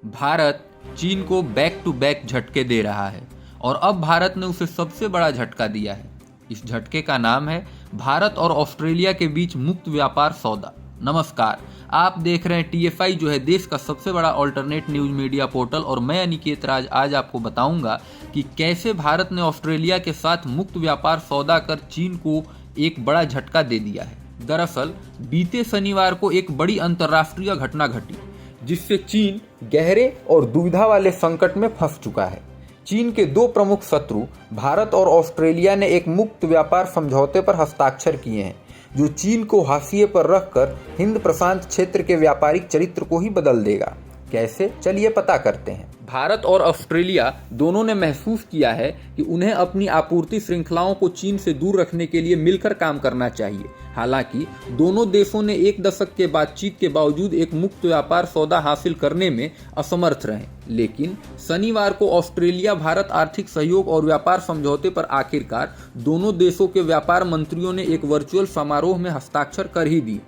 भारत चीन को back to back झटके दे रहा है और अब भारत ने उसे सबसे बड़ा झटका दिया है। इस झटके का नाम है भारत और ऑस्ट्रेलिया के बीच मुक्त व्यापार सौदा। नमस्कार, आप देख रहे हैं TFI जो है देश का सबसे बड़ा अल्टरनेट न्यूज मीडिया पोर्टल और मैं अनिकेत राज आज आपको बताऊंगा कि कैसे भारत ने ऑस्ट्रेलिया के साथ मुक्त व्यापार सौदा कर चीन को एक बड़ा झटका दे दिया है। दरअसल बीते शनिवार को एक बड़ी अंतर्राष्ट्रीय घटना घटी जिससे चीन गहरे और दुविधा वाले संकट में फंस चुका है। चीन के दो प्रमुख शत्रु भारत और ऑस्ट्रेलिया ने एक मुक्त व्यापार समझौते पर हस्ताक्षर किए हैं जो चीन को हाशिए पर रखकर हिंद प्रशांत क्षेत्र के व्यापारिक चरित्र को ही बदल देगा। कैसे, चलिए पता करते हैं। भारत और ऑस्ट्रेलिया दोनों ने महसूस किया है कि उन्हें अपनी आपूर्ति श्रृंखलाओं को चीन से दूर रखने के लिए मिलकर काम करना चाहिए। हालांकि दोनों देशों ने एक दशक के बातचीत के बावजूद एक मुक्त व्यापार सौदा हासिल करने में असमर्थ रहे। लेकिन शनिवार को ऑस्ट्रेलिया भारत आर्थिक सहयोग और व्यापार समझौते पर आखिरकार दोनों देशों के व्यापार मंत्रियों ने एक वर्चुअल समारोह में हस्ताक्षर कर ही दिए।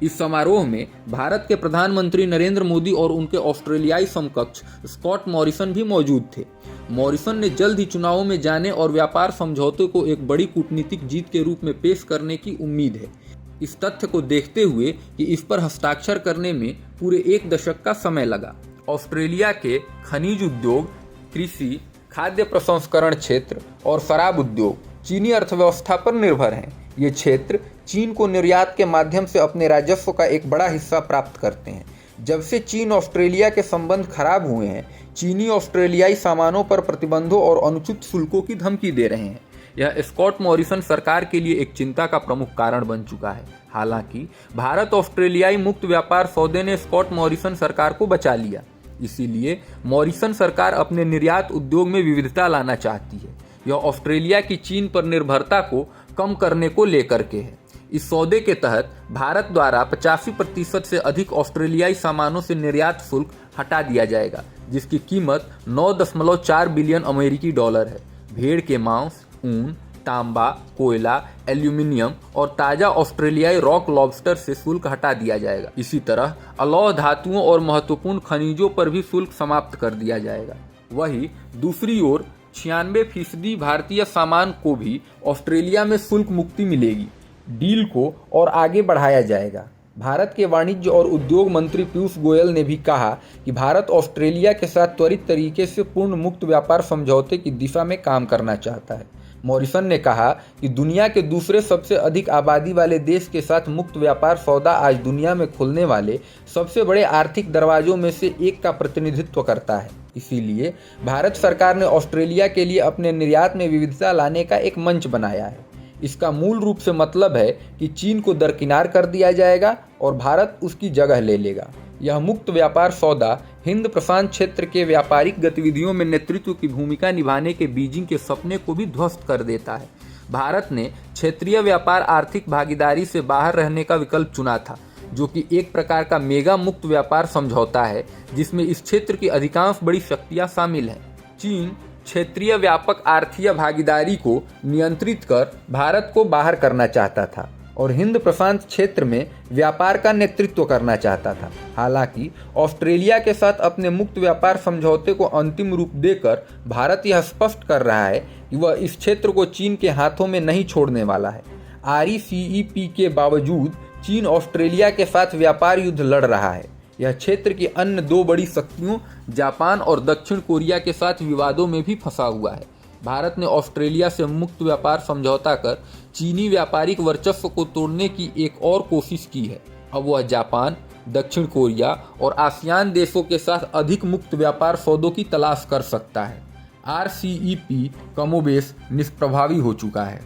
इस समारोह में भारत के प्रधानमंत्री नरेंद्र मोदी और उनके ऑस्ट्रेलियाई समकक्ष स्कॉट मॉरिसन भी मौजूद थे। मॉरिसन ने जल्द ही चुनावों में जाने और व्यापार समझौते को एक बड़ी कूटनीतिक जीत के रूप में पेश करने की उम्मीद है। इस तथ्य को देखते हुए कि इस पर हस्ताक्षर करने में पूरे एक दशक का समय लगा। ऑस्ट्रेलिया के खनिज उद्योग, कृषि, खाद्य प्रसंस्करण क्षेत्र और शराब उद्योग चीनी अर्थव्यवस्था पर निर्भर हैं। ये क्षेत्र चीन को निर्यात के माध्यम से अपने राजस्व का एक बड़ा हिस्सा प्राप्त करते हैं। जब से चीन ऑस्ट्रेलिया के संबंध खराब हुए हैं, चीनी ऑस्ट्रेलियाई सामानों पर प्रतिबंधों और अनुचित शुल्कों की धमकी दे रहे हैं। यह स्कॉट मॉरिसन सरकार के लिए एक चिंता का प्रमुख कारण बन चुका है। हालांकि भारत ऑस्ट्रेलियाई मुक्त व्यापार सौदे ने स्कॉट मॉरिसन सरकार को बचा लिया। इसीलिए मॉरिसन सरकार अपने निर्यात उद्योग में विविधता लाना चाहती है। यह ऑस्ट्रेलिया की चीन पर निर्भरता को कम करने को लेकर के है। इस सौदे के तहत भारत द्वारा 85% से अधिक ऑस्ट्रेलियाई सामानों से निर्यात शुल्क हटा दिया जाएगा, जिसकी कीमत 9.4 बिलियन अमेरिकी डॉलर है। भेड़ के मांस, ऊन, तांबा, कोयला, एल्यूमिनियम और ताजा ऑस्ट्रेलियाई रॉक लॉबस्टर से शुल्क हटा दिया जाएगा। इसी तरह अलौह धातुओं और महत्वपूर्ण खनिजों पर भी शुल्क समाप्त कर दिया जाएगा। वहीं दूसरी ओर 96% भारतीय सामान को भी ऑस्ट्रेलिया में शुल्क मुक्ति मिलेगी। डील को और आगे बढ़ाया जाएगा। भारत के वाणिज्य और उद्योग मंत्री पीयूष गोयल ने भी कहा कि भारत ऑस्ट्रेलिया के साथ त्वरित तरीके से पूर्ण मुक्त व्यापार समझौते की दिशा में काम करना चाहता है। मॉरिसन ने कहा कि दुनिया के दूसरे सबसे अधिक आबादी वाले देश के साथ मुक्त व्यापार सौदा आज दुनिया में खुलने वाले सबसे बड़े आर्थिक दरवाजों में से एक का प्रतिनिधित्व करता है। इसीलिए भारत सरकार ने ऑस्ट्रेलिया के लिए अपने निर्यात में विविधता लाने का एक मंच बनाया है। इसका मूल रूप से मतलब है कि चीन को दरकिनार कर दिया जाएगा और भारत उसकी जगह ले लेगा। यह मुक्त व्यापार सौदा हिंद प्रशांत क्षेत्र के व्यापारिक गतिविधियों में नेतृत्व की भूमिका निभाने के बीजिंग के सपने को भी ध्वस्त कर देता है। भारत ने क्षेत्रीय व्यापार आर्थिक भागीदारी से बाहर रहने का विकल्प चुना था, जो कि एक प्रकार का मेगा मुक्त व्यापार समझौता है जिसमें इस क्षेत्र की अधिकांश बड़ी शक्तियां शामिल हैं। चीन क्षेत्रीय व्यापक आर्थिक भागीदारी को नियंत्रित कर भारत को बाहर करना चाहता था और हिंद प्रशांत क्षेत्र में व्यापार का नेतृत्व करना चाहता था। हालांकि ऑस्ट्रेलिया के साथ अपने मुक्त व्यापार समझौते को अंतिम रूप देकर भारत यह स्पष्ट कर रहा है कि वह इस क्षेत्र को चीन के हाथों में नहीं छोड़ने वाला है। RCEP के बावजूद चीन ऑस्ट्रेलिया के साथ व्यापार युद्ध लड़ रहा है। यह क्षेत्र की अन्य दो बड़ी शक्तियों जापान और दक्षिण कोरिया के साथ विवादों में भी फंसा हुआ है। भारत ने ऑस्ट्रेलिया से मुक्त व्यापार समझौता कर चीनी व्यापारिक वर्चस्व को तोड़ने की एक और कोशिश की है। अब वह जापान, दक्षिण कोरिया और आसियान देशों के साथ अधिक मुक्त व्यापार सौदों की तलाश कर सकता है। RCEP कमोबेश निष्प्रभावी हो चुका है।